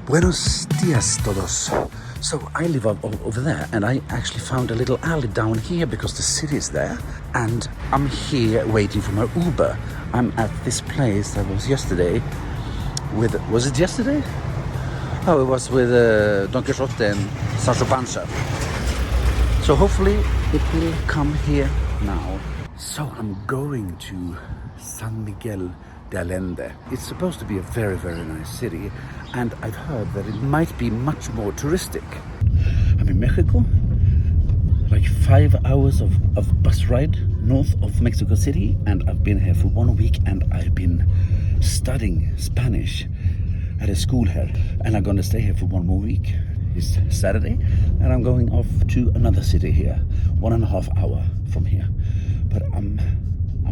Buenos dias todos. So I live over there, and I actually found a little alley down here because the city is there, and I'm here waiting for my Uber. I'm at this place that was yesterday with, was it yesterday? Oh, it was with Don Quixote and Sancho Panza. So hopefully it will come here now. So I'm going to San Miguel de Allende. It's supposed to be a very, very nice city, and I've heard that it might be much more touristic. I'm in Mexico, like 5 hours of bus ride north of Mexico City, and I've been here for 1 week, and I've been studying Spanish at a school here, and I'm going to stay here for 1 more week. It's Saturday, and I'm going off to another city here, 1.5 hours from here. But I'm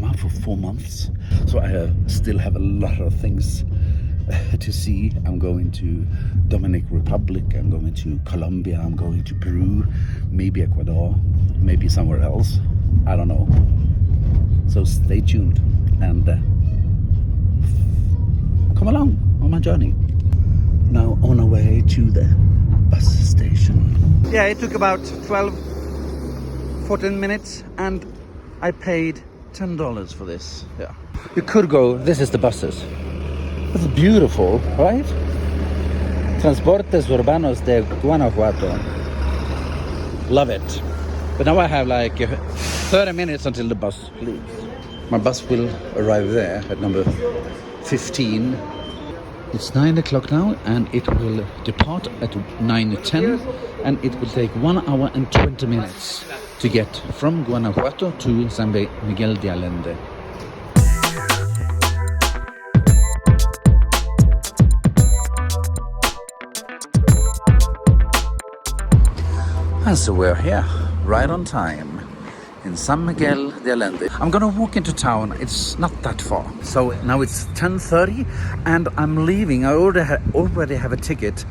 out for 4 months, so I still have a lot of things to see. I'm going to Dominican Republic, I'm going to Colombia, I'm going to Peru, maybe Ecuador, maybe somewhere else. I don't know. So stay tuned and come along on my journey. Now on our way to the bus station. Yeah, it took about 14 minutes, and I paid $10 for this. Yeah, you could go. This is the buses. It's beautiful, right? Transportes Urbanos de Guanajuato. Love it. But now I have like 30 minutes until the bus leaves. My bus will arrive there at number 15. It's 9 o'clock now, and it will depart at 9:10, and it will take 1 hour and 20 minutes to get from Guanajuato to San Miguel de Allende. And so we're here, right on time, in San Miguel de Allende. I'm gonna walk into town, it's not that far. So now it's 10:30, and I'm leaving. I already have a ticket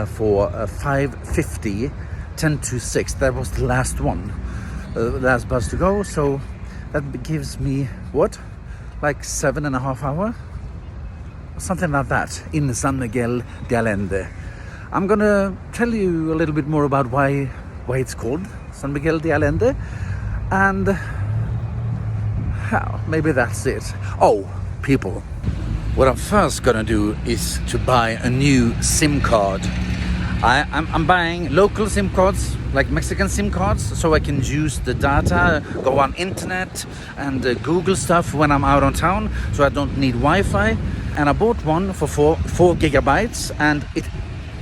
for 5:50, 10 to 6. That was the last one, the last bus to go. So that gives me, what, like 7.5 hours? Something like that, in San Miguel de Allende. I'm gonna tell you a little bit more about why it's called San Miguel de Allende, and maybe that's it. Oh, people, what I'm first gonna do is to buy a new SIM card. I'm buying local SIM cards, like Mexican SIM cards, so I can use the data, go on internet and Google stuff when I'm out on town, so I don't need Wi-Fi. And I bought one for 4 gigabytes, and it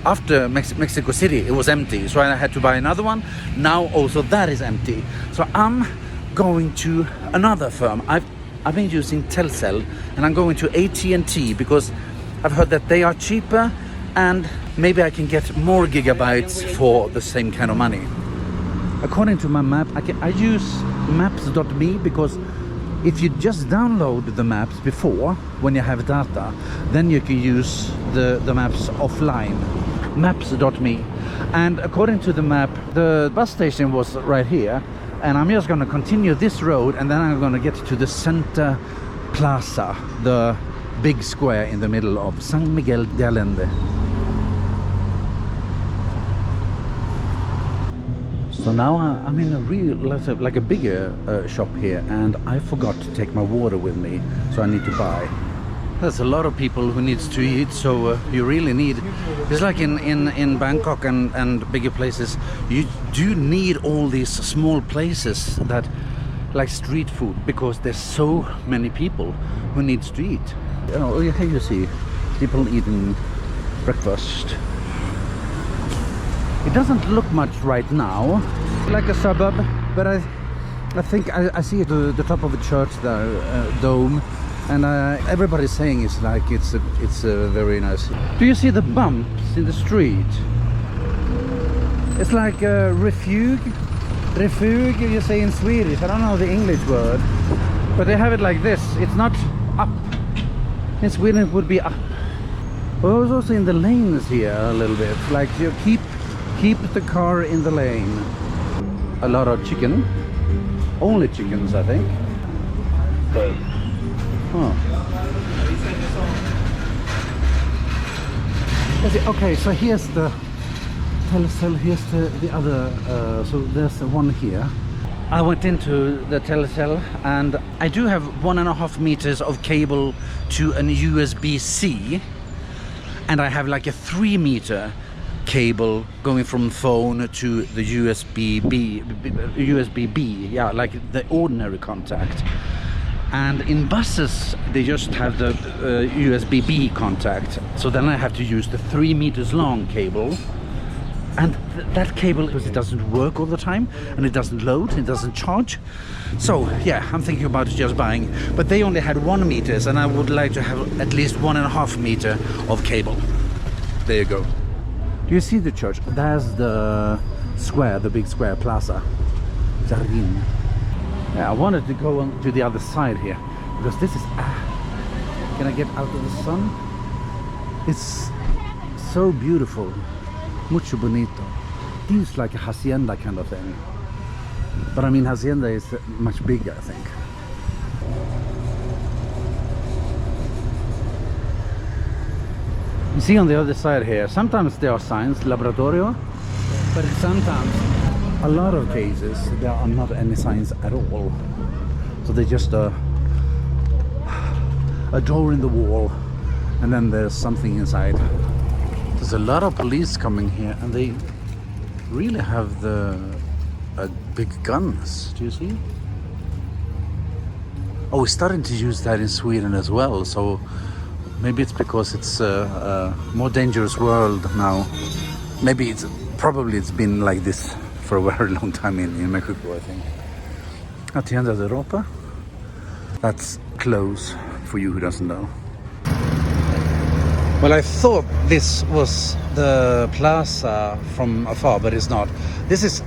after Mexico City it was empty, so I had to buy another one. Now also that is empty, so I'm going to another firm. I've been using Telcel, and I'm going to AT&T because I've heard that they are cheaper, and maybe I can get more gigabytes for the same kind of money. According to my map, I use maps.me, because if you just download the maps before, when you have data, then you can use the maps offline. Maps.me. And according to the map, the bus station was right here, and I'm just going to continue this road, and then I'm going to get to the center plaza, the big square in the middle of San Miguel de Allende. So now I'm in a real, like a bigger shop here, and I forgot to take my water with me, so I need to buy. There's a lot of people who needs to eat, so you really need, it's like in Bangkok and bigger places, you do need all these small places that, like street food, because there's so many people who needs to eat. You know, here you see people eating breakfast. It doesn't look much right now, like a suburb, but I think I see the top of a church there, dome, and everybody's saying it's like it's very nice. Do you see the bumps in the street? It's like a refuge, you say in Swedish. I don't know the English word, but they have it like this. It's not up. In Sweden it would be up. But I was also in the lanes here a little bit, like you keep the car in the lane. A lot of chicken, only chickens I think. But, okay, so here's the telecell, here's the other, so there's the one here. I went into the telecell and I do have 1.5 meters of cable to an USB-C, and I have like a 3 meter cable going from phone to the USB-B, yeah, like the ordinary contact. And in buses they just have the USB-B contact, so then I have to use the 3 meters long cable, and that cable, because it doesn't work all the time and it doesn't load, it doesn't charge. So yeah, I'm thinking about just buying, but they only had 1 meters and I would like to have at least 1.5 meter of cable. There you go. Do you see the church? There's the square, the big square, Plaza, serene. Yeah, I wanted to go on to the other side here, because this is... can I get out of the sun? It's so beautiful. Mucho bonito. Feels like a hacienda kind of thing. But I mean, hacienda is much bigger, I think. You see on the other side here, sometimes there are signs, laboratorio, but sometimes, a lot of cases, there are not any signs at all. So they just a door in the wall, and then there's something inside. There's a lot of police coming here, and they really have the big guns. Do you see? Oh, we're starting to use that in Sweden as well, so maybe it's because it's a more dangerous world now. Maybe probably it's been like this for a very long time in Mexico, I think. Hacienda de Europa. That's close for you who doesn't know. Well, I thought this was the plaza from afar, but it's not. This is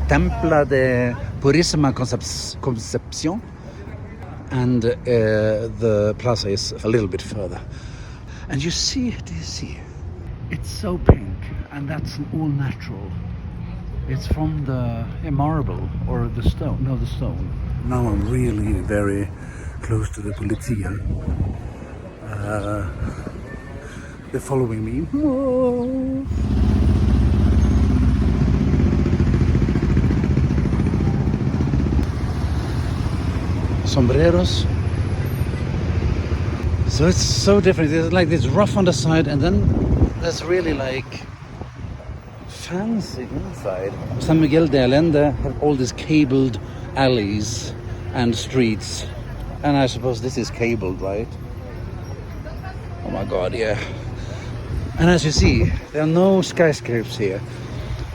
Templo de Concepción, and the plaza is a little bit further. And you see, do you see? It's so pink, and that's all natural. It's from the marble or the stone. No, the stone. Now I'm really very close to the Polizia. They're following me. Whoa. Sombreros. So it's so different. It's like this rough on the side, and then there's really like fancy inside. San Miguel de Allende have all these cabled alleys and streets, and I suppose this is cabled, right? Oh my god, yeah. And as you see, there are no skyscrapers here.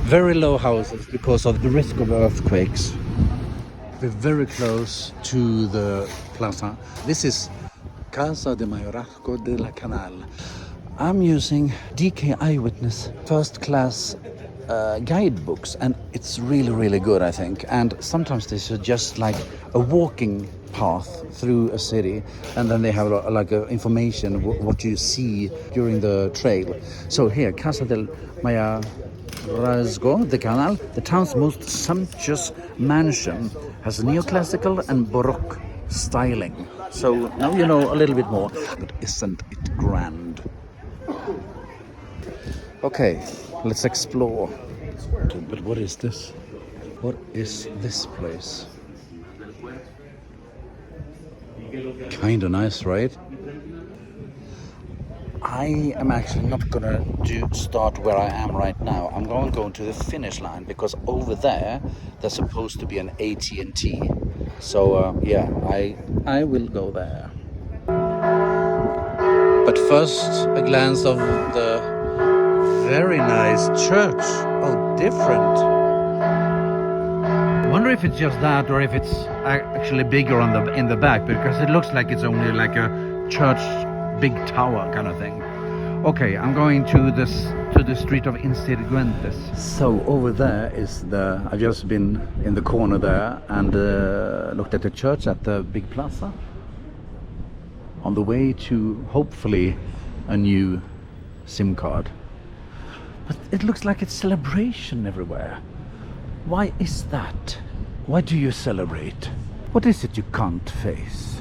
Very low houses because of the risk of earthquakes. We're very close to the plaza. This is Casa de Mayorazgo de la Canal. I'm using DK Eyewitness first class guidebooks, and it's really good, I think. And sometimes they suggest like a walking path through a city, and then they have like information what you see during the trail. So here, Casa del Mayorazgo de Canal, the town's most sumptuous mansion, has neoclassical and baroque styling. So now you know a little bit more, but isn't it grand? Okay, let's explore. But what is this? What is this place? Kinda nice, right? I am actually not gonna start where I am right now. I'm going to go to the finish line, because over there's supposed to be an AT&T. So yeah, I will go there. But first, a glance of the Very nice church. Oh, different. I wonder if it's just that or if it's actually bigger in the back, because it looks like it's only like a church big tower kind of thing. Okay, I'm going to the street of Insurgentes. So over there is I've just been in the corner there and looked at the church at the big plaza. On the way to hopefully a new SIM card. But it looks like it's celebration everywhere. Why is that? Why do you celebrate? What is it you can't face?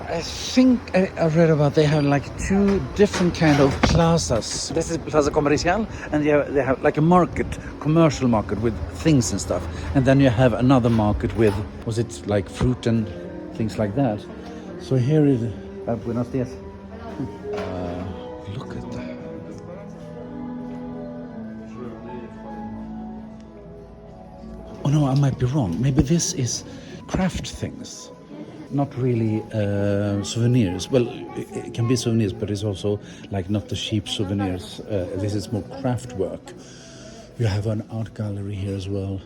I think I read about they have like two different kind of plazas. This is Plaza Comercial, and they have like a market, commercial market with things and stuff. And then you have another market with, was it like fruit and things like that? So here is buenos dias. Look at that. Oh no, I might be wrong. Maybe this is craft things. Not really souvenirs. Well, it can be souvenirs, but it's also like not the cheap souvenirs. This is more craft work. You have an art gallery here as well.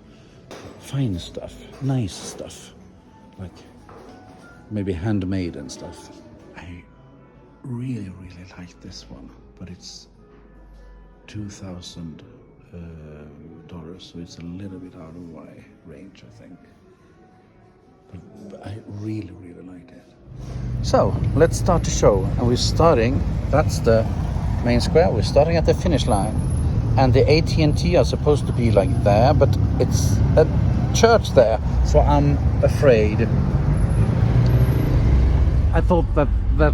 Fine stuff, nice stuff, like maybe handmade and stuff. I really like this one, but it's $2,000, so it's a little bit out of my range, I think. But I really like it. So let's start the show, and we're starting. That's the main square. We're starting at the finish line, and the AT&T are supposed to be like there, but it's a church there, so I'm afraid. I thought that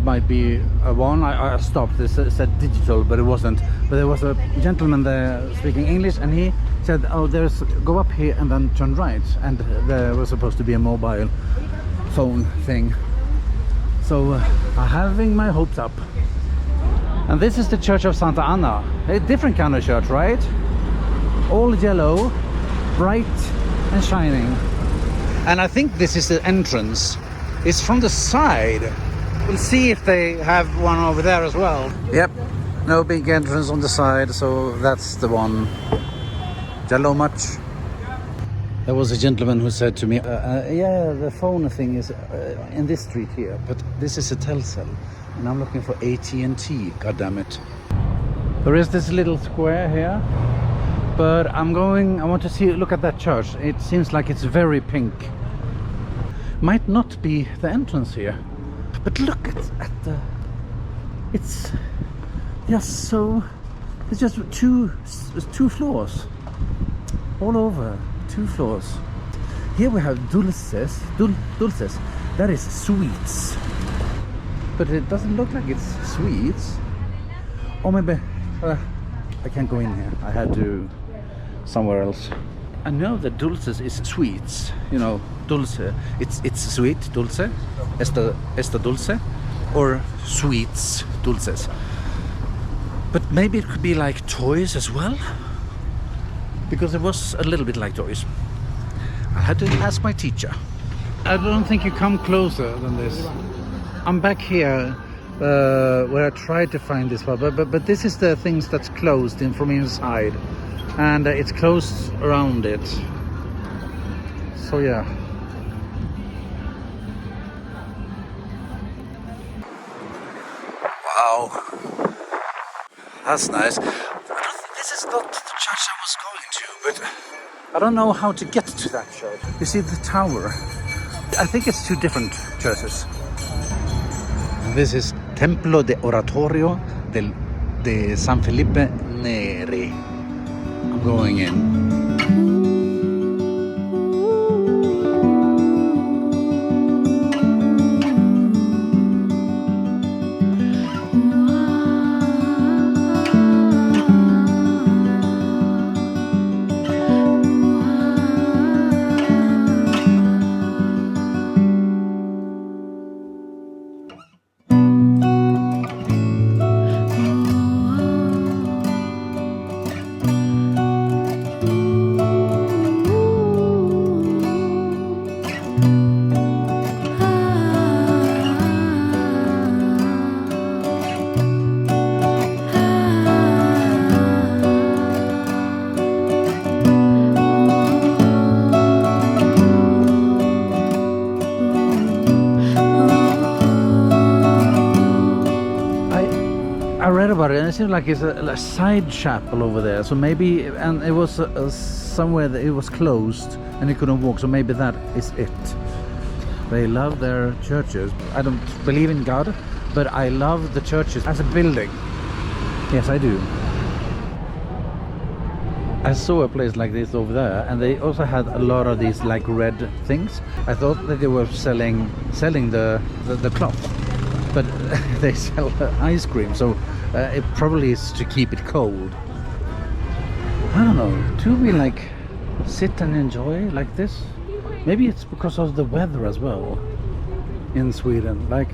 might be a one. I stopped. It said digital, but it wasn't. But there was a gentleman there speaking English, and he said, "Oh, go up here and then turn right." And there was supposed to be a mobile phone thing. So I'm having my hopes up. And this is the Church of Santa Anna. A different kind of church, right? All yellow, bright and shining. And I think this is the entrance. It's from the side. We'll see if they have one over there as well. Yep, no big entrance on the side, so that's the one. Yellow much? There was a gentleman who said to me, yeah, the phone thing is in this street here, but this is a Telcel, and I'm looking for AT&T, goddammit. There is this little square here, but I want to look at that church. It seems like it's very pink. Might not be the entrance here, but look at the, it's just so, it's just two floors all over, 2 floors. Here we have dulces, that is sweets, but it doesn't look like it's sweets. Or maybe I can't go in here, I had to somewhere else. I know that dulces is sweets, you know, dulce, it's sweet, dulce, esta dulce, or sweets, dulces. But maybe it could be like toys as well, because it was a little bit like toys. I had to ask my teacher. I don't think you come closer than this. I'm back here where I tried to find this one, but this is the things that's closed in from inside. And it's closed around it. So yeah. Wow, that's nice. This is not the church I was going to, but I don't know how to get to that church. You see the tower? I think it's 2 different churches. This is Templo de Oratorio de San Felipe Neri. I'm going in. I read about it, and it seems like it's a side chapel over there. So maybe, and it was somewhere that it was closed and you couldn't walk. So maybe that is it. They love their churches. I don't believe in God, but I love the churches as a building. Yes, I do. I saw a place like this over there, and they also had a lot of these like red things. I thought that they were selling the cloth, but they sell ice cream, so it probably is to keep it cold. I don't know, do we like sit and enjoy like this? Maybe it's because of the weather as well in Sweden. Like,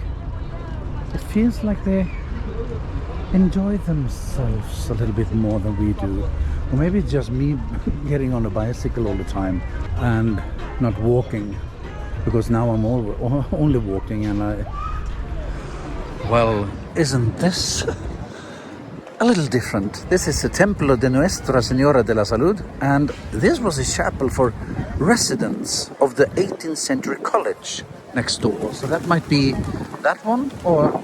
it feels like they enjoy themselves a little bit more than we do. Or maybe it's just me getting on a bicycle all the time and not walking, because now I'm only walking, and well, isn't this a little different? This is the Templo de Nuestra Señora de la Salud, and this was a chapel for residents of the 18th century college next door. So that might be that one or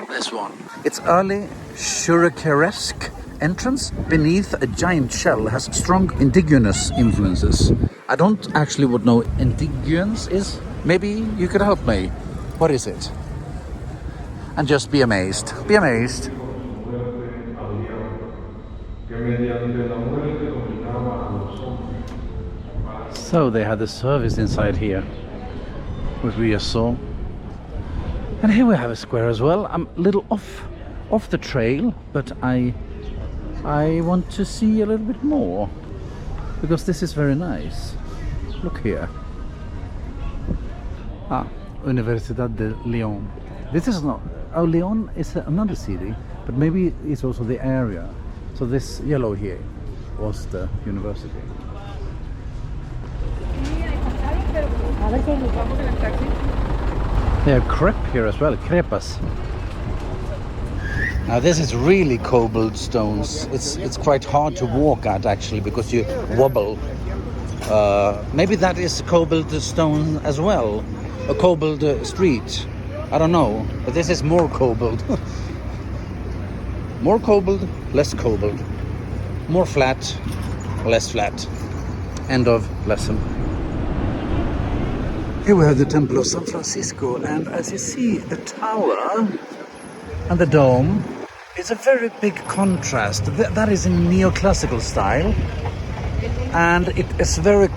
this one. It's early churrigueresque entrance beneath a giant shell has strong indigenous influences. I don't actually would know indigenous is. Maybe you could help me. What is it? And just be amazed. Be amazed. So they had the service inside here, which we just saw. And here we have a square as well. I'm a little off the trail, but I want to see a little bit more, because this is very nice. Look here. Universidad de Lyon. This is not... Oh, Lyon is another city, but maybe it's also the area. So this yellow here was the university. They have crepe here as well, crepas. Now this is really cobblestones. It's quite hard to walk at actually, because you wobble. Maybe that is cobblestone as well, a cobbled street. I don't know, but this is more cobbled. More cobbled, less cobbled. More flat, less flat. End of lesson. Here we have the Templo of San Francisco, and as you see, the tower and the dome is a very big contrast. That is in neoclassical style, and it is very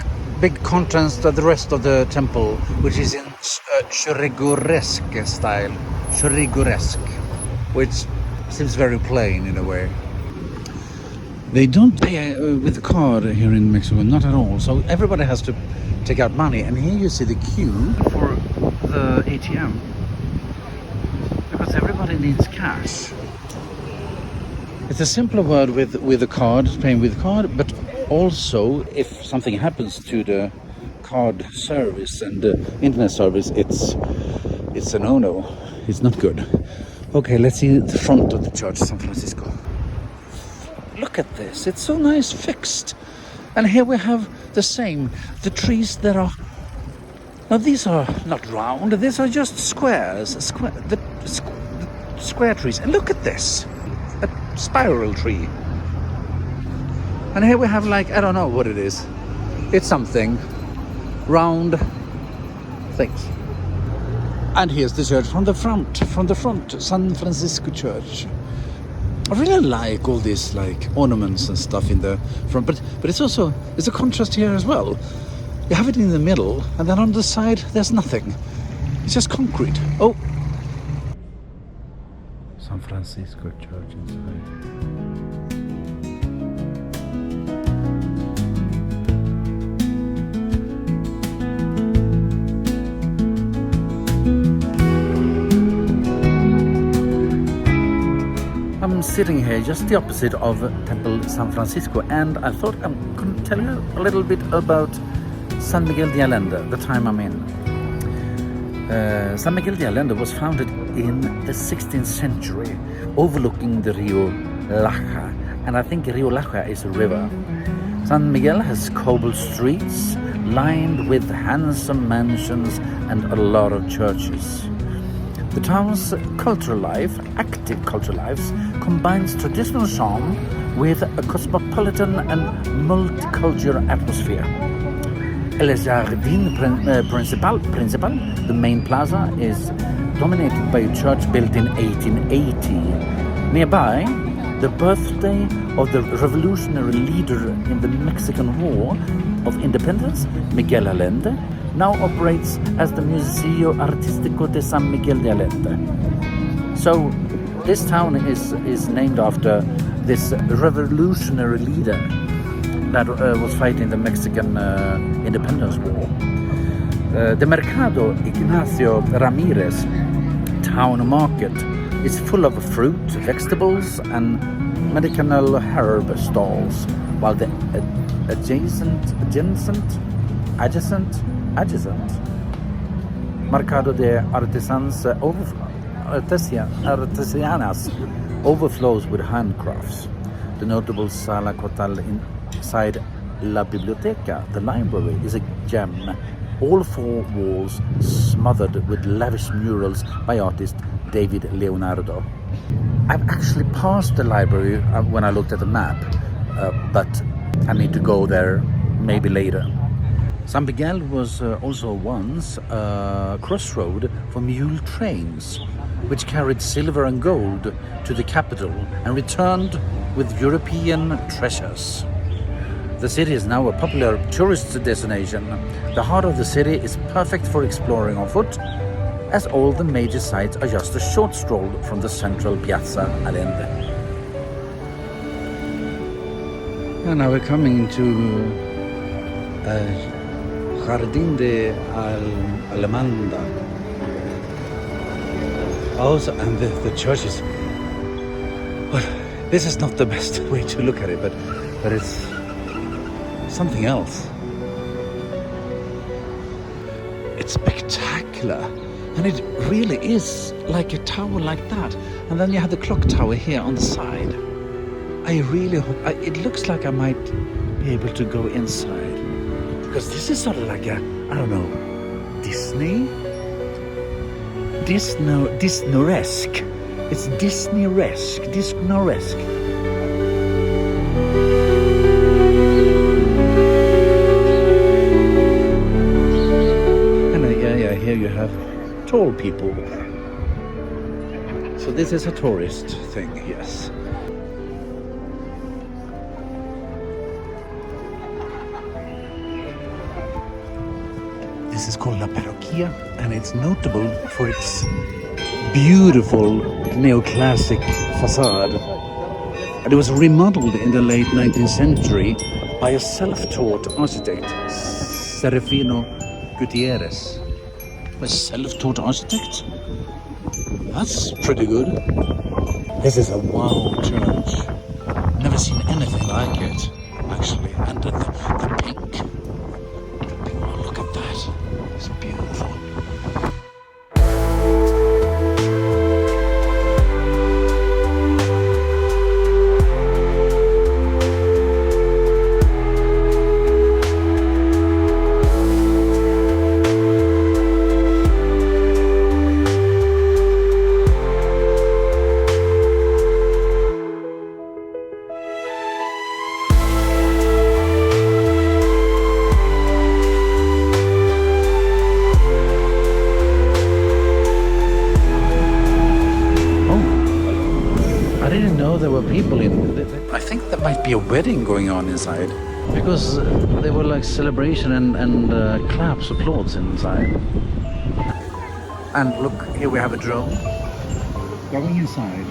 big contrast to the rest of the temple, which is in churrigueresque style. Churrigueresque, which seems very plain in a way. They don't pay with the card here in Mexico, not at all. So everybody has to take out money, and here you see the queue for the ATM, because everybody needs cash. It's a simpler word with the card, paying with card, but also if something happens to the card service and the internet service, it's a no-no. It's not good. Okay, let's see the front of the church, San Francisco. Look at this, it's so nice fixed. And here we have the same, the trees that are, now these are not round, these are just squares, the square trees. And look at this, a spiral tree. And here we have like, I don't know what it is. It's something, round things. And here's the church from the front, San Francisco Church. I really like all these like ornaments and stuff in the front, but it's also, there's a contrast here as well. You have it in the middle, and then on the side there's nothing. It's just concrete. Oh, San Francisco Church inside. I'm sitting here just the opposite of Temple San Francisco, and I thought I'm going to tell you a little bit about San Miguel de Allende, the time I'm in. San Miguel de Allende was founded in the 16th century, overlooking the Rio Laja, and I think Rio Laja is a river. San Miguel has cobbled streets lined with handsome mansions and a lot of churches. The town's cultural life, active cultural life, combines traditional charm with a cosmopolitan and multicultural atmosphere. El Jardín Principal, the main plaza, is dominated by a church built in 1880. Nearby, the birthday of the revolutionary leader in the Mexican War of Independence, Miguel Allende, now operates as the Museo Artístico de San Miguel de Allende. So this town is named after this revolutionary leader that was fighting the Mexican Independence War. The Mercado Ignacio Ramirez town market is full of fruit, vegetables and medicinal herb stalls, while the adjacent Mercado de Artesanas overflows with handcrafts. The notable Sala Cotal inside La Biblioteca, the library, is a gem. All four walls smothered with lavish murals by artist David Leonardo. I've actually passed the library when I looked at the map, but I need to go there maybe later. San Miguel was also once a crossroad for mule trains, which carried silver and gold to the capital and returned with European treasures. The city is now a popular tourist destination. The heart of the city is perfect for exploring on foot, as all the major sites are just a short stroll from the central Piazza Allende. And now we're coming to Jardín de Alemanda. Also, and the church is... Well, this is not the best way to look at it, but it's something else. It's spectacular, and it really is like a tower like that. And then you have the clock tower here on the side. I really hope... it looks like I might be able to go inside. Because this is sort of like a, I don't know, Disney-esque. It's Disney-esque. And here you have tall people. So this is a tourist thing, yes. This is called La Parroquia, and it's notable for its beautiful neoclassic façade. And it was remodeled in the late 19th century by a self-taught architect, Serafino Gutierrez. A self-taught architect? That's pretty good. This is a wow church. Never seen anything like it, actually. And the pink. Oh, look at that. It's beautiful. There were people in. I think there might be a wedding going on inside, because there were like celebration and claps, applause inside. And look, here we have a drone going inside.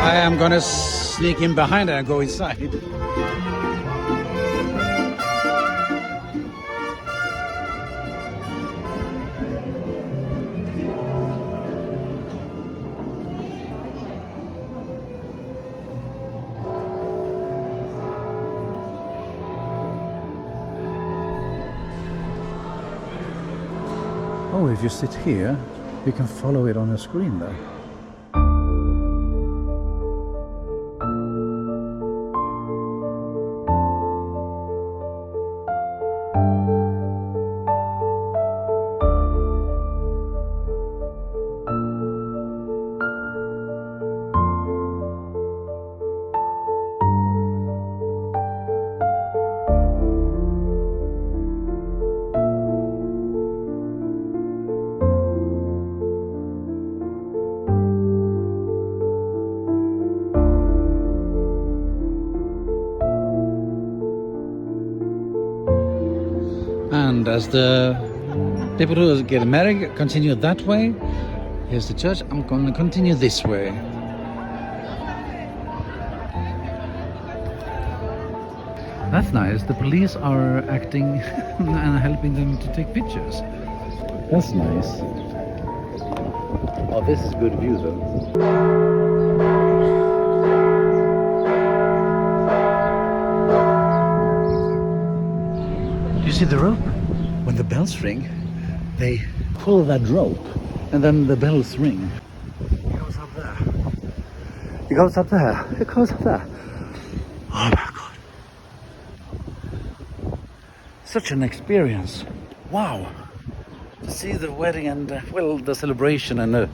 I am gonna sneak in behind and go inside. Oh, if you sit here, you can follow it on a screen there. And as the people who get married continue that way, here's the church. I'm going to continue this way. That's nice. The police are acting and helping them to take pictures. That's nice. Oh, this is good view though. You see the rope? When the bells ring, they pull that rope and then the bells ring. It goes up there. It goes up there. It goes up there. Oh my God. Such an experience. Wow. To see the wedding and, well, the celebration and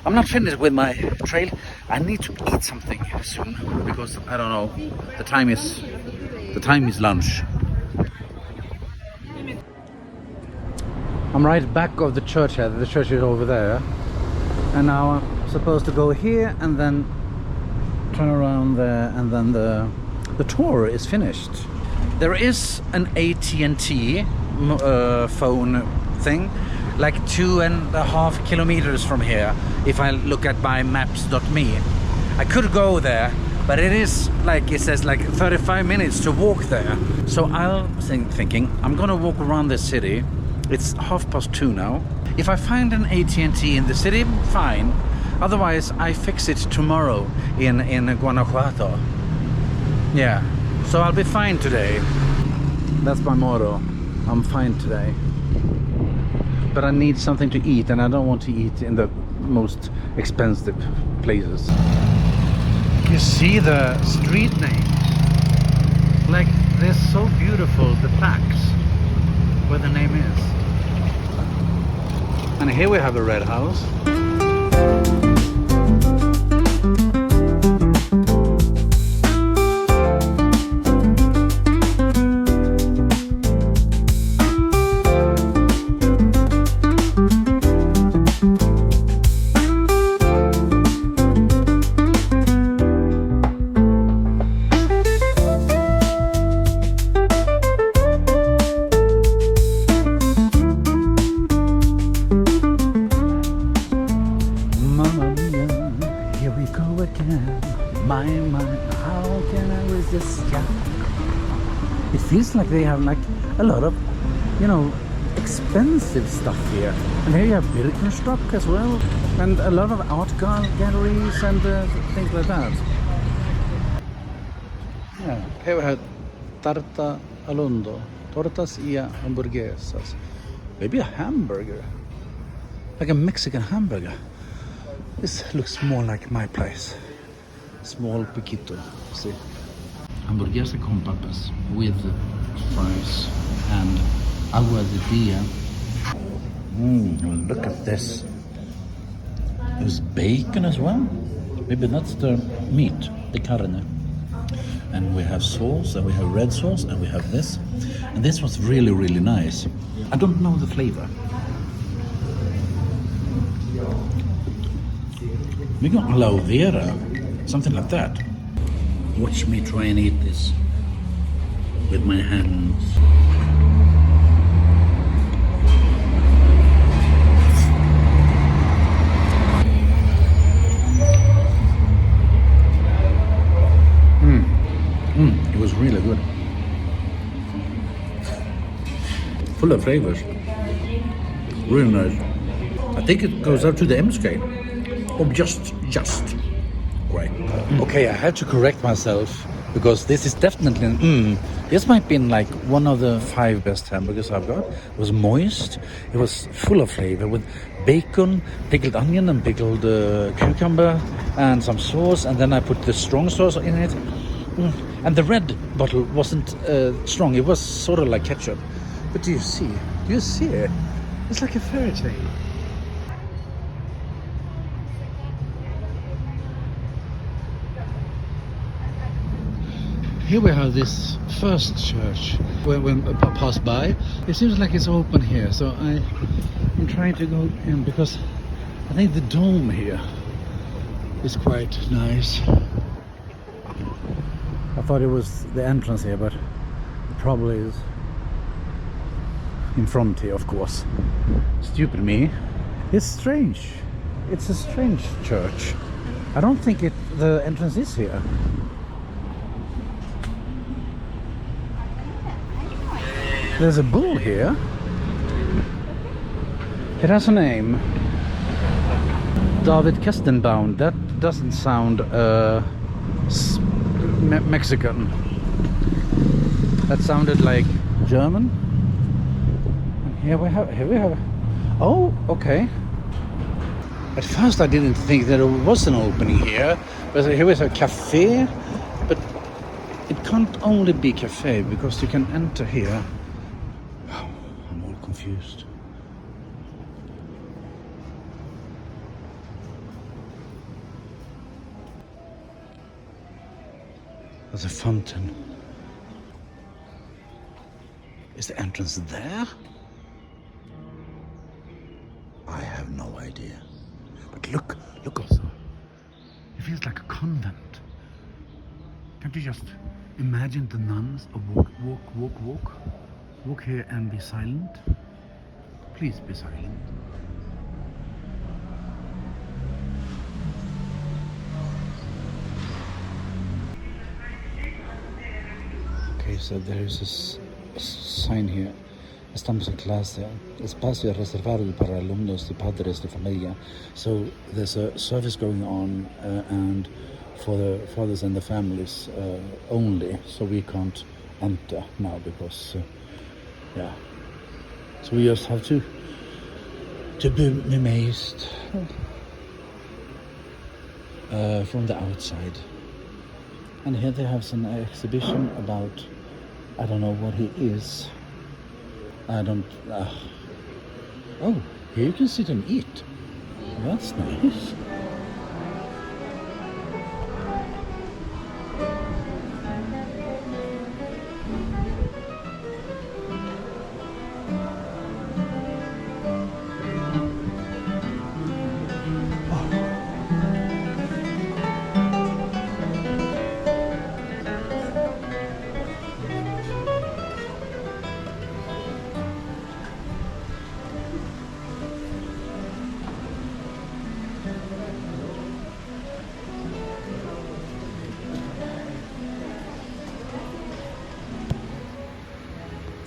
I'm not finished with my trail. I need to eat something soon because I don't know. The time is lunch. I'm right back of the church here. The church is over there. And now I'm supposed to go here and then turn around there and then the tour is finished. There is an AT&T phone thing like 2.5 kilometers from here if I look at my maps.me. I could go there, but it is like, it says like 35 minutes to walk there. So I'll thinking I'm gonna walk around the city. It's 2:30 now. If I find an AT&T in the city, fine. Otherwise, I fix it tomorrow in Guanajuato. Yeah, so I'll be fine today. That's my motto. I'm fine today. But I need something to eat, and I don't want to eat in the most expensive places. You see the street names? Like, they're so beautiful, the plaques where the name is. And here we have a red house. It feels like they have like a lot of, you know, expensive stuff here. And here you have Birkenstock as well, and a lot of art galleries and things like that. Yeah, here we have Tarta Alondo, tortas y hamburguesas. Maybe a hamburger, like a Mexican hamburger. This looks more like my place. Small piquito, see. Hamburguesa con papas with fries and agua de dia. Look at this. There's bacon as well. Maybe that's the meat, the carne. And we have sauce, and we have red sauce, and we have this. And this was really, really nice. I don't know the flavor. Maybe aloe vera, something like that. Watch me try and eat this with my hands. It was really good. Full of flavors. Really nice. I think it goes up to the M scale. Oh, just great. Okay, I had to correct myself because this is definitely this might be like one of the 5 best hamburgers I've got. It was moist. It was full of flavor with bacon, pickled onion, and pickled cucumber, and some sauce. And then I put the strong sauce in it. And the red bottle wasn't strong. It was sort of like ketchup. But do you see? Do you see it? It's like a fairy tale. Here we have this first church when I pass by. It seems like it's open here, so I'm trying to go in because I think the dome here is quite nice. I thought it was the entrance here, but it probably is in front here, of course. Stupid me. It's strange. It's a strange church. I don't think the entrance is here. There's a bull here. It has a name. David Kestenbaum. That doesn't sound Mexican. That sounded like German. And here we have. Oh, okay. At first I didn't think that there was an opening here. But here is a cafe. But it can't only be cafe because you can enter here. I'm all confused. There's a fountain. Is the entrance there? I have no idea. But look also. It feels like a convent. Can't you just imagine the nuns walk here and be silent? Please be silent. Okay, so there is a sign here. Estamos en clase. Espacio reservado para alumnos y padres de familia. So there's a service going on and for the fathers and the families only. So we can't enter now because, yeah. So we just have to be amazed from the outside. And here they have some exhibition about, I don't know what he is. Oh, here you can sit and eat. That's nice.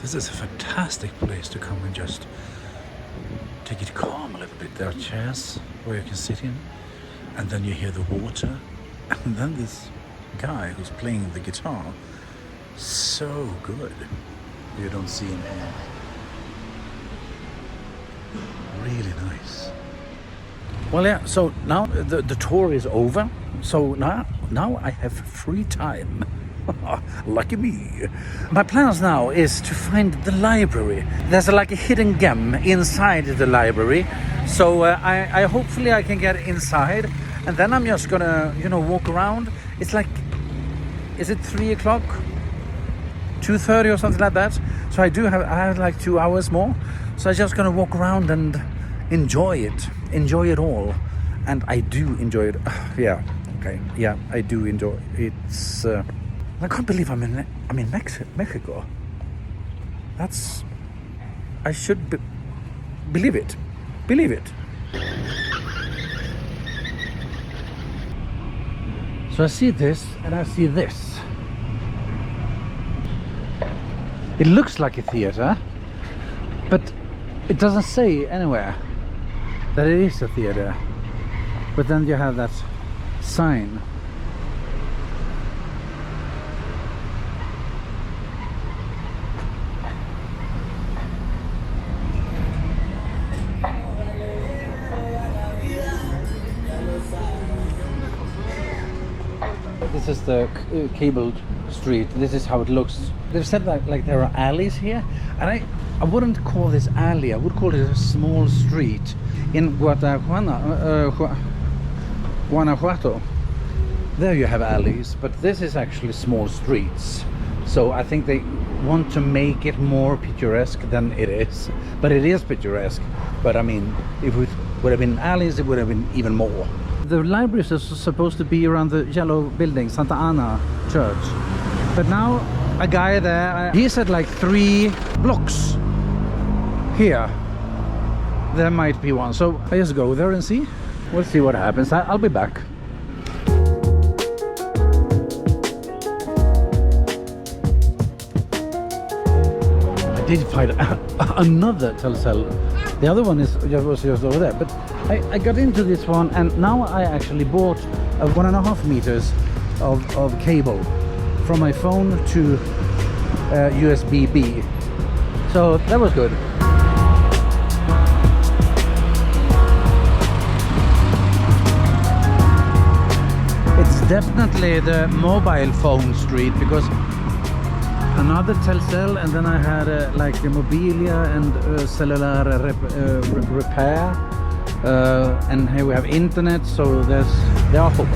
This is a fantastic place to come and just take it calm a little bit. There are chairs where you can sit in, and then you hear the water, and then this guy who's playing the guitar. So good. You don't see him here. Really nice. Well, yeah, so now the tour is over. So now I have free time. Lucky me. My plans now is to find the library. There's like a hidden gem inside the library. So I hopefully I can get inside, and then I'm just gonna walk around. It's like, is it 3 o'clock? 2:30 or something like that. So I have like 2 hours more. So I'm just gonna walk around and enjoy it all. And I do enjoy it. Yeah, okay, yeah, I do enjoy it. I can't believe I'm in Mexico. That's... I should believe it. Believe it. So I see this and I see this. It looks like a theater, but it doesn't say anywhere that it is a theater. But then you have that sign. This is the cabled street. This is how it looks. They've said that like there are alleys here, and I wouldn't call this alley. I would call it a small street. In Guanajuato, there you have alleys, but this is actually small streets. So I think they want to make it more picturesque than it is. But it is picturesque. But I mean, if it would have been alleys, it would have been even more. The library is supposed to be around the yellow building, Santa Ana Church. But now a guy there, he said like 3 blocks here. There might be one. So I just go there and see. We'll see what happens. I'll be back. I did find another telcel. The other one was just over there, but I got into this one, and now I actually bought 1.5 meters of cable from my phone to USB-B. So that was good. It's definitely the mobile phone street, because another telcel, and then I had like a mobilia and cellular repair, and here we have internet. So they are full.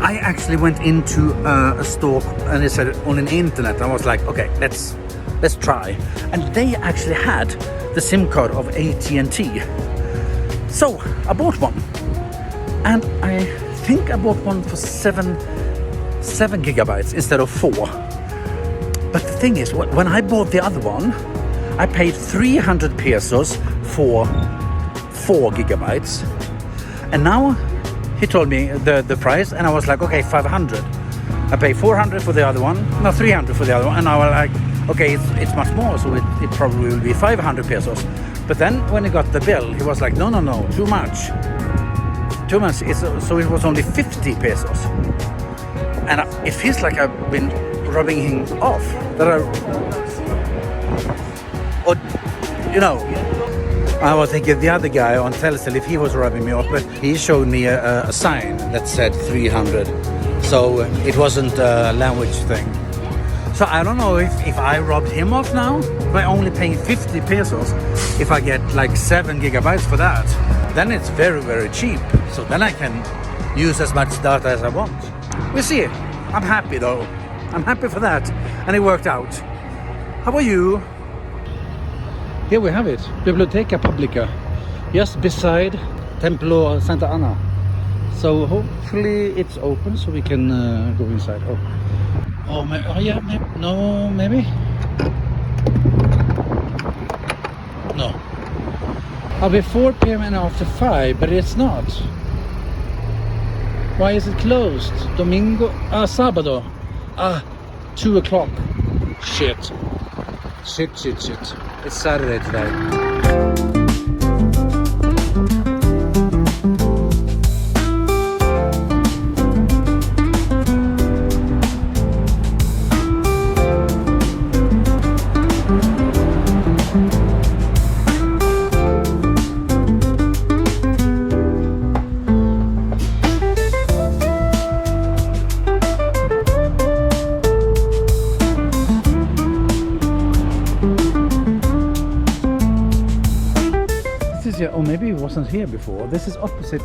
I actually went into a store and it said on an internet. I was like, okay, let's try. And they actually had the SIM card of AT&T. So I bought one, and I think I bought one for 7 gigabytes instead of 4. But the thing is, when I bought the other one, I paid 300 pesos for 4 gigabytes. And now he told me the price, and I was like, okay, 500. I pay 400 for the other one, no, 300 for the other one, and I was like, okay, it's much more, so it probably will be 500 pesos. But then when he got the bill, he was like, no, too much. Too much. So it was only 50 pesos. And it feels like I've been rubbing him off. I was thinking the other guy on Telcel, if he was rubbing me off, but he showed me a sign that said 300. So it wasn't a language thing. So I don't know if I robbed him off now by only paying 50 pesos. If I get like 7 gigabytes for that, then it's very, very cheap. So then I can use as much data as I want. We'll see. I'm happy though. I'm happy for that. And it worked out. How about you? Here we have it. Biblioteca Publica. Just beside Templo Santa Ana. So hopefully it's open so we can go inside. Yeah, maybe. No, maybe? No. I'll be 4 p.m. and after 5, but it's not. Why is it closed? Domingo? Sábado. 2 o'clock. Shit. It's Saturday today. Or maybe it wasn't here before. This is opposite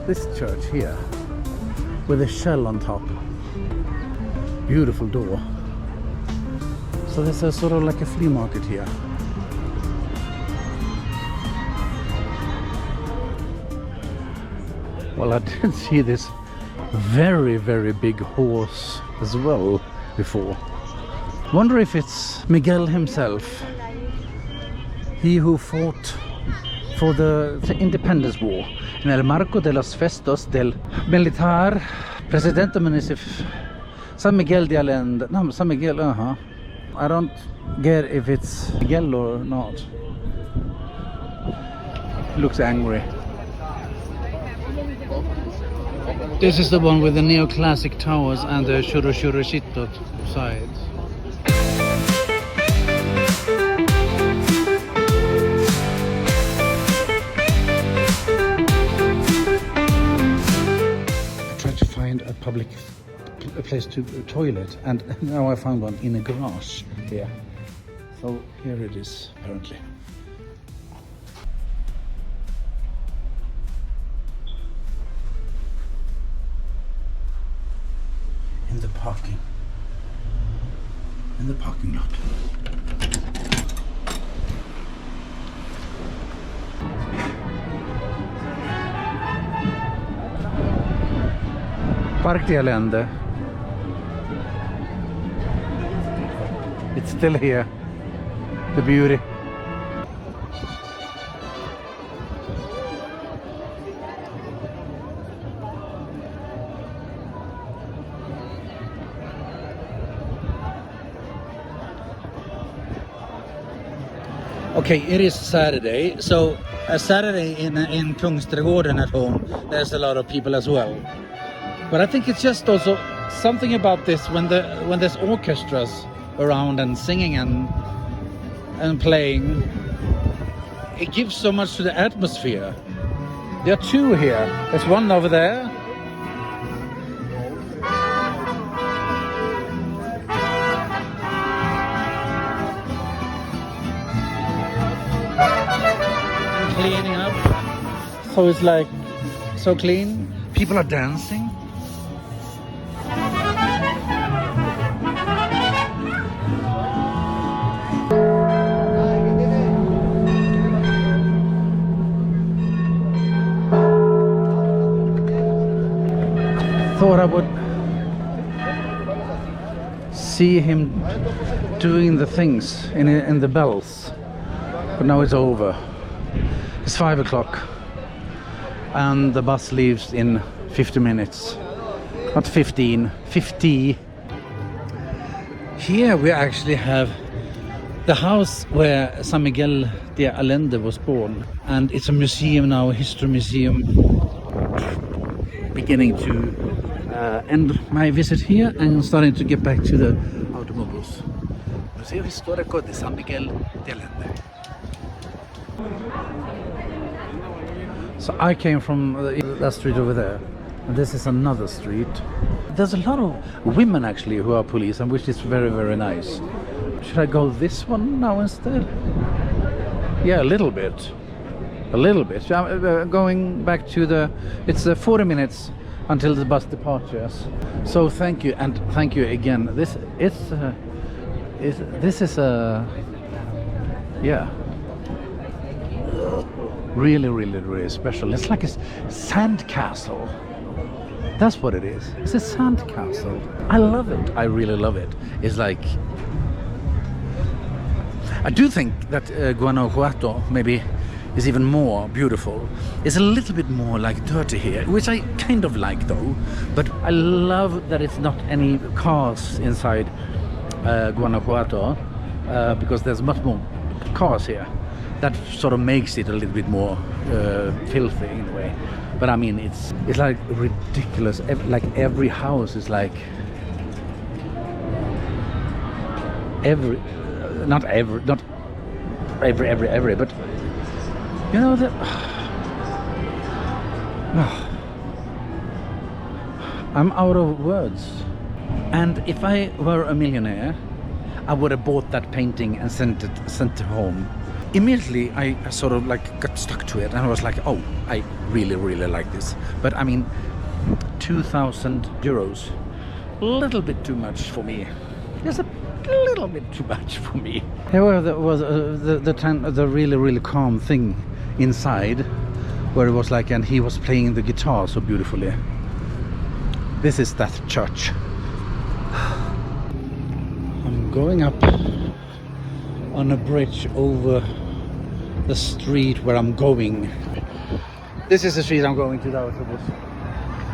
this church here with a shell on top. Beautiful door. So there's a sort of like a flea market here. Well, I did see this very, very big horse as well before. Wonder if it's Miguel himself, he who fought for the Independence War. En el marco de los festos del militar presidente municipal San Miguel de Allende. No, San Miguel, I don't get if it's Miguel or not. He looks angry. This is the one with the neoclassic towers and the churrigueresque sides. I tried to find a public place to toilet, and now I found one in a garage here. So here it is, apparently. In the parking lot. Parque de Allende. It's still here. The beauty. Okay, it is Saturday, so a Saturday in Kungsträdgården at home, there's a lot of people as well. But I think it's just also something about this when there's orchestras around and singing and playing. It gives so much to the atmosphere. There are two here. There's one over there. Cleaning up, so it's like so clean. People are dancing. Thought I would see him doing the things in the bells, but now it's over. It's 5 o'clock and the bus leaves in 50 minutes. Not 15, 50. Here we actually have the house where San Miguel de Allende was born, and it's a museum now, a history museum. Beginning to end my visit here and starting to get back to the automobiles. Museo Histórico de San Miguel de Allende. So I came from that street over there, and this is another street. There's a lot of women actually who are police, and which is very, very nice. Should I go this one now instead? Yeah, a little bit. I'm going back to the... It's 40 minutes until the bus departures. So thank you, and thank you again. This is a... Yeah. Really, really, really special. It's like a sand castle. That's what it is. It's a sand castle. I love it. I really love it. It's like... I do think that Guanajuato maybe is even more beautiful. It's a little bit more like dirty here, which I kind of like though. But I love that it's not any cars inside Guanajuato, because there's much more cars here. That sort of makes it a little bit more filthy in a way. But I mean, it's like ridiculous. Like every house is like not every, but you know that. I'm out of words. And if I were a millionaire, I would have bought that painting and sent it home. Immediately I sort of like got stuck to it, and I was like, oh, I really, really like this. But I mean, 2,000 euros, a little bit too much for me. Just a little bit too much for me. However, there was the really, really calm thing inside, where it was like, and he was playing the guitar so beautifully. This is that church. going up on a bridge over the street where I'm going. This is the street I'm going to, the autobus.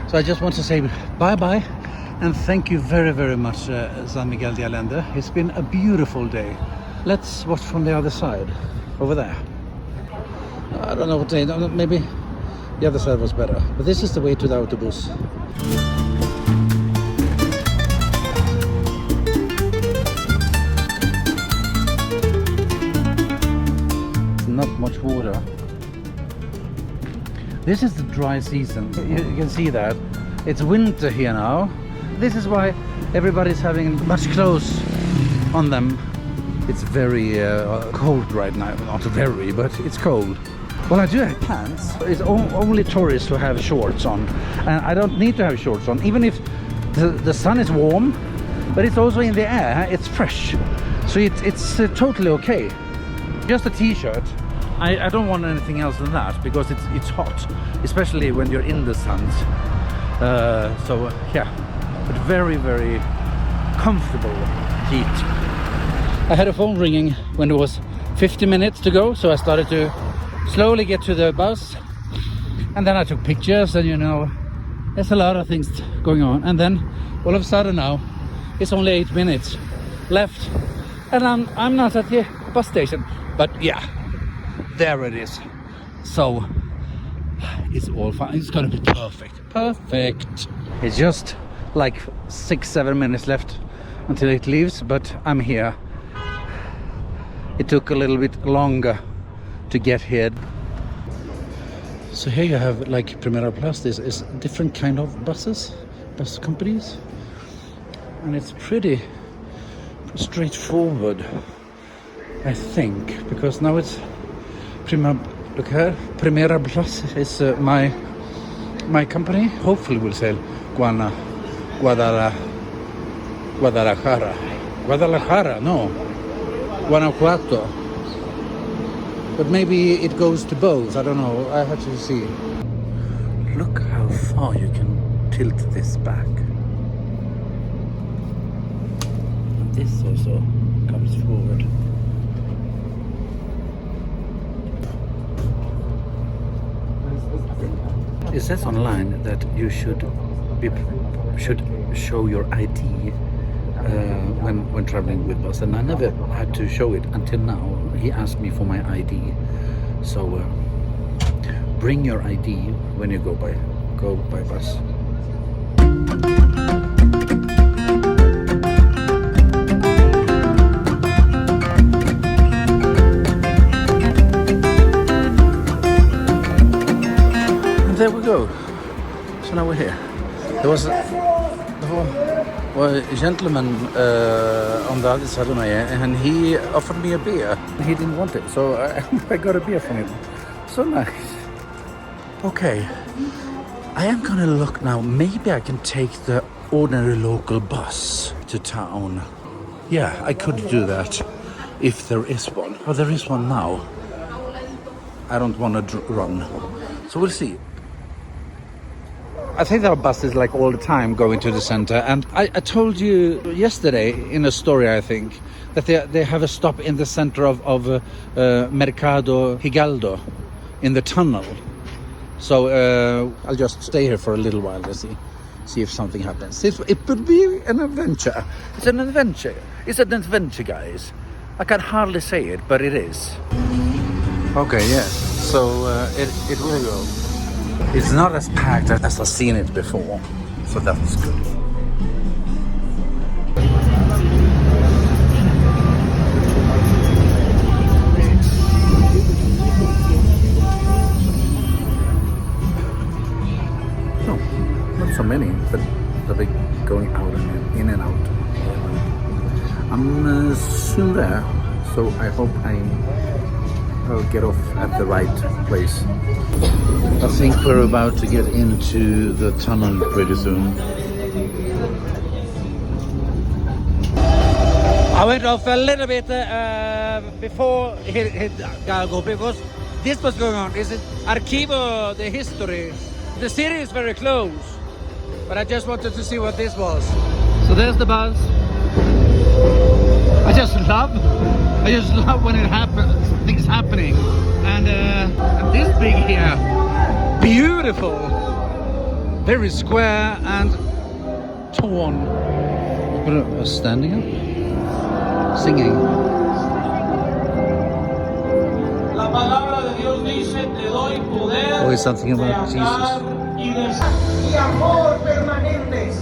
So I just want to say bye-bye and thank you very, very much, San Miguel de Allende. It's been a beautiful day. Let's watch from the other side, over there. I don't know what day, maybe the other side was better. But this is the way to the autobus. Not much water. This is the dry season. You can see that. It's winter here now. This is why everybody's having much clothes on them. It's very cold right now. Not very, but it's cold. Well, I do have pants. It's only tourists who have shorts on. And I don't need to have shorts on, even if the sun is warm, but it's also in the air. It's fresh. So it's totally okay. Just a t-shirt. I don't want anything else than that because it's hot, especially when you're in the sun. So yeah, but very, very comfortable heat. I had a phone ringing when it was 50 minutes to go, so I started to slowly get to the bus, and then I took pictures, and you know, there's a lot of things going on, and then all of a sudden now it's only 8 minutes left, and I'm not at the bus station, but yeah. There it is. So it's all fine. It's gonna be perfect. It's just like 6-7 minutes left until it leaves, but I'm here. It took a little bit longer to get here. So here you have like Primera Plus. This is different kind of bus companies, and it's pretty straightforward, I think, because now it's look here, Primera Plus is my company. Hopefully we'll sell Guadalajara, no, Guanajuato. But maybe it goes to both, I don't know, I have to see. Look how far you can tilt this back. And this also comes forward. It says online that you should show your ID when traveling with bus, and I never had to show it until now. He asked me for my ID, so bring your ID when you go by bus. There we go. So now we're here. There was a gentleman on the other side of my ear, and he offered me a beer. He didn't want it, so I got a beer from him. So nice. Okay, I am gonna look now. Maybe I can take the ordinary local bus to town. Yeah, I could do that if there is one. Oh, there is one now. I don't want to run, so we'll see. I think there are buses like all the time going to the center, and I told you yesterday in a story, I think, that they have a stop in the center of Mercado Hidalgo in the tunnel. So I'll just stay here for a little while to see if something happens. It would be an adventure. It's an adventure. It's an adventure, guys. I can hardly say it, but it is. Okay, yes. So it will go. It's not as packed as I've seen it before, so that's good. No, not so many, but they're going out and in and out. I'm soon there, so I hope I'll get off at the right place. I think we're about to get into the tunnel pretty soon. I went off a little bit before Hidalgo because this was going on. This is Archivo, the history. The city is very close, but I just wanted to see what this was. So there's the bus. I just love when it happens, things happening. And this big here, beautiful, very square and torn. But standing up, singing. Always something about Jesus. Y amor permanentes.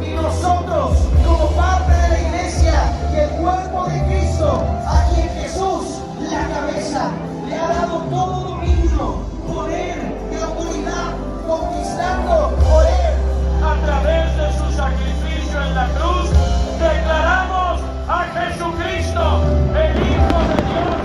Y nosotros, como parte de la iglesia y el cuerpo de Cristo, a quien Jesús, la cabeza, le ha dado todo dominio, poder y autoridad, conquistando por él. A través de su sacrificio en la cruz, declaramos a Jesucristo, el Hijo de Dios.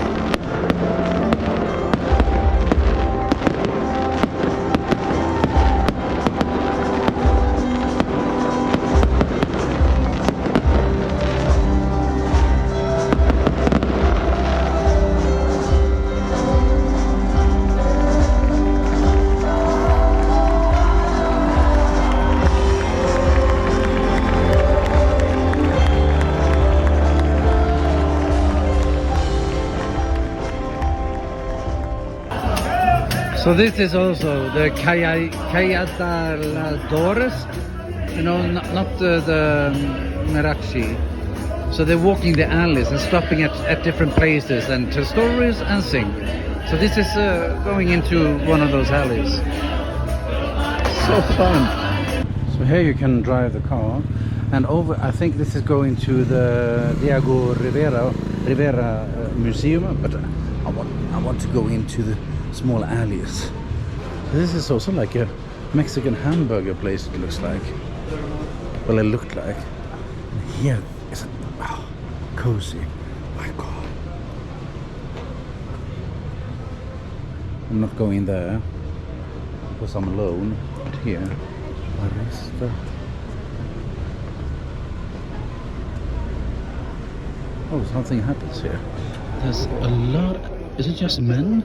So this is also the Calladores, you know, not the Merachi. So they're walking the alleys and stopping at different places and tell stories and sing. So this is going into one of those alleys. So fun. So here you can drive the car, and over, I think this is going to the Diego Rivera Museum, but I want to go into the small alleys. This is also like a Mexican hamburger place, it looks like. Well, it looked like. And here is cozy. My God. I'm not going there because I'm alone. But here, where is the... Oh, something happens here. There's a lot... Is it just men?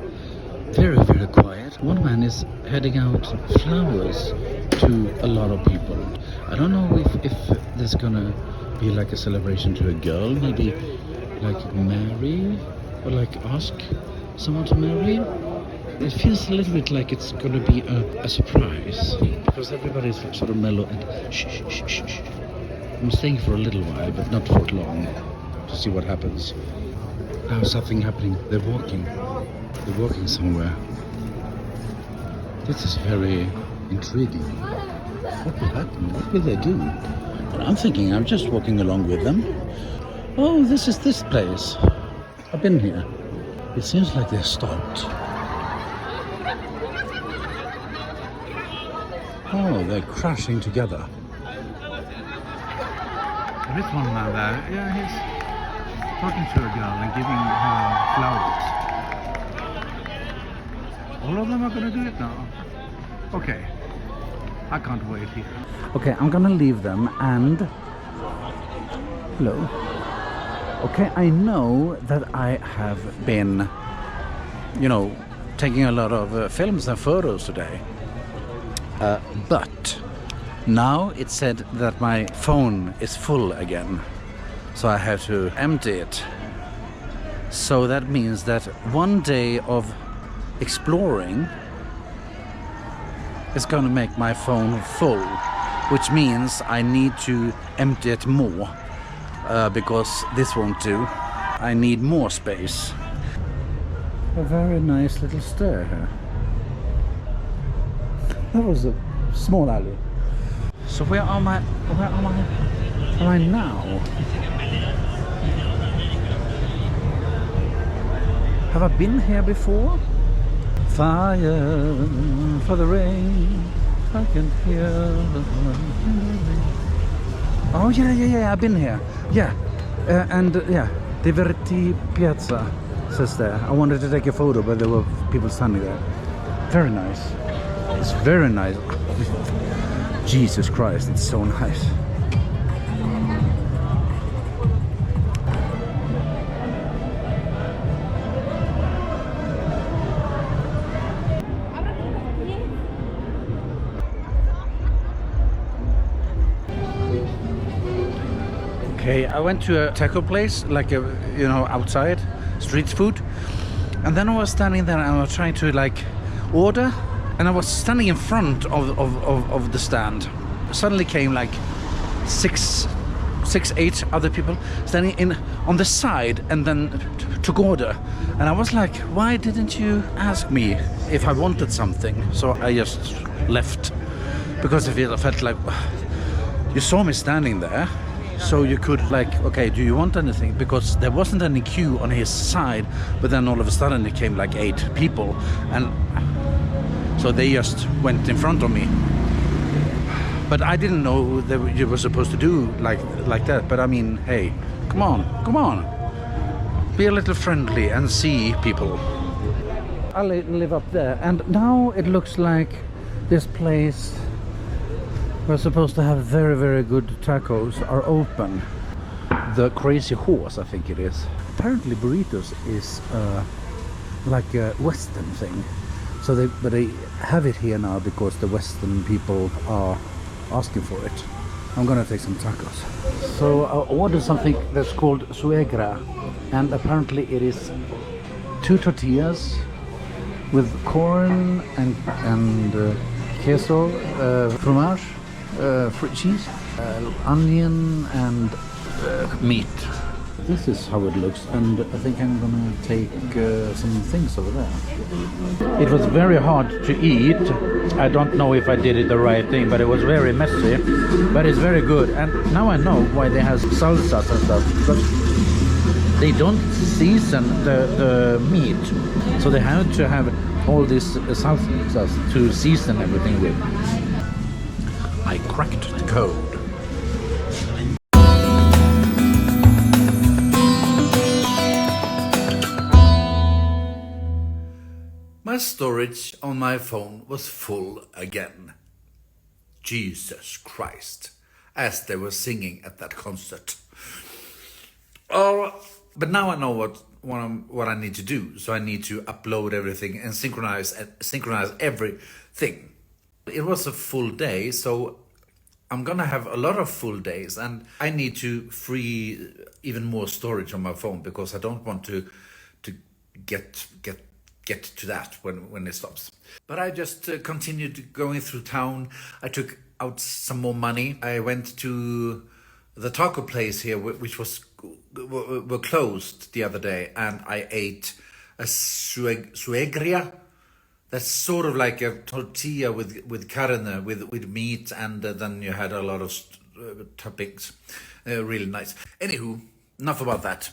Very, very quiet. One man is heading out flowers to a lot of people. I don't know if there's gonna be like a celebration to a girl, maybe like marry or like ask someone to marry. It feels a little bit like it's gonna be a surprise because everybody's sort of mellow and shh, shh, shh, shh, shh. I'm staying for a little while, but not for long, to see what happens. Now something happening. They're walking somewhere. This is very intriguing. What will happen? What will they do? And I'm thinking I'm just walking along with them. Oh, this is this place. I've been here. It seems like they're stopped. Oh, they're crashing together. There is one man there. Yeah, he's talking to a girl and giving her flowers. All of them are going to do it now. Okay. I can't wait here. Okay, I'm going to leave them and... Hello. Okay, I know that I have been, you know, taking a lot of films and photos today. But now it said that my phone is full again. So I have to empty it. So that means that one day of exploring is going to make my phone full, which means I need to empty it more because this won't do. I need more space. A very nice little stair here. That was a small alley. So where am I now? Have I been here before? Fire for the rain, I can hear the rain. Oh yeah, I've been here. Yeah, yeah, Diverti Piazza says there. I wanted to take a photo, but there were people standing there. Very nice. It's very nice. Jesus Christ, it's so nice. Okay, I went to a taco place, like a, you know, outside, street food. And then I was standing there and I was trying to like order. And I was standing in front of the stand. Suddenly came like six, eight other people standing in on the side and then took order. And I was like, why didn't you ask me if I wanted something? So I just left because I felt like you saw me standing there. So you could like, okay, do you want anything? Because there wasn't any queue on his side, but then all of a sudden it came like 8 people, and so they just went in front of me. But I didn't know that you were supposed to do like that. But I mean, hey, come on, be a little friendly and see people. I live up there, and now it looks like this place we're supposed to have very, very good tacos are open. The Crazy Horse, I think it is. Apparently burritos is like a Western thing. So they have it here now because the Western people are asking for it. I'm gonna take some tacos. So I ordered something that's called suegra, and apparently it is 2 tortillas with corn and queso, fromage, cheese, onion and meat. This is how it looks, and I think I'm gonna take some things over there. It was very hard to eat. I don't know if I did it the right thing, but it was very messy, but it's very good. And now I know why they have salsas and stuff, because they don't season the meat, so they have to have all these salsas to season everything with. I cracked the code. My storage on my phone was full again. Jesus Christ, as they were singing at that concert. Oh, but now I know what I need to do. So I need to upload everything and synchronize everything. It was a full day, so I'm gonna have a lot of full days, and I need to free even more storage on my phone because I don't want to get to that when it stops. But I just continued going through town. I took out some more money. I went to the taco place here, which were closed the other day, and I ate a suegra. That's sort of like a tortilla with carne, with meat, and then you had a lot of toppings. Really nice. Anywho, enough about that.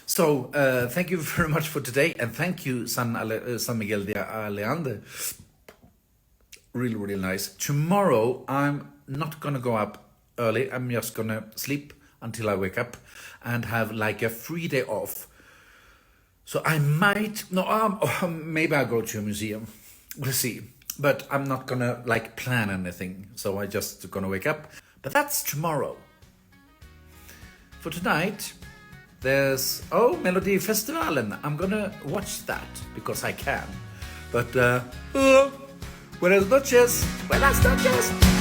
So, thank you very much for today, and thank you, San Miguel de Allende. Really, really nice. Tomorrow, I'm not gonna go up early. I'm just gonna sleep until I wake up and have like a free day off. So I might, maybe I'll go to a museum. We'll see. But I'm not gonna like plan anything. So I just gonna wake up. But that's tomorrow. For tonight, there's, Melodifestivalen. I'm gonna watch that because I can. But, buenas noches. Buenas noches.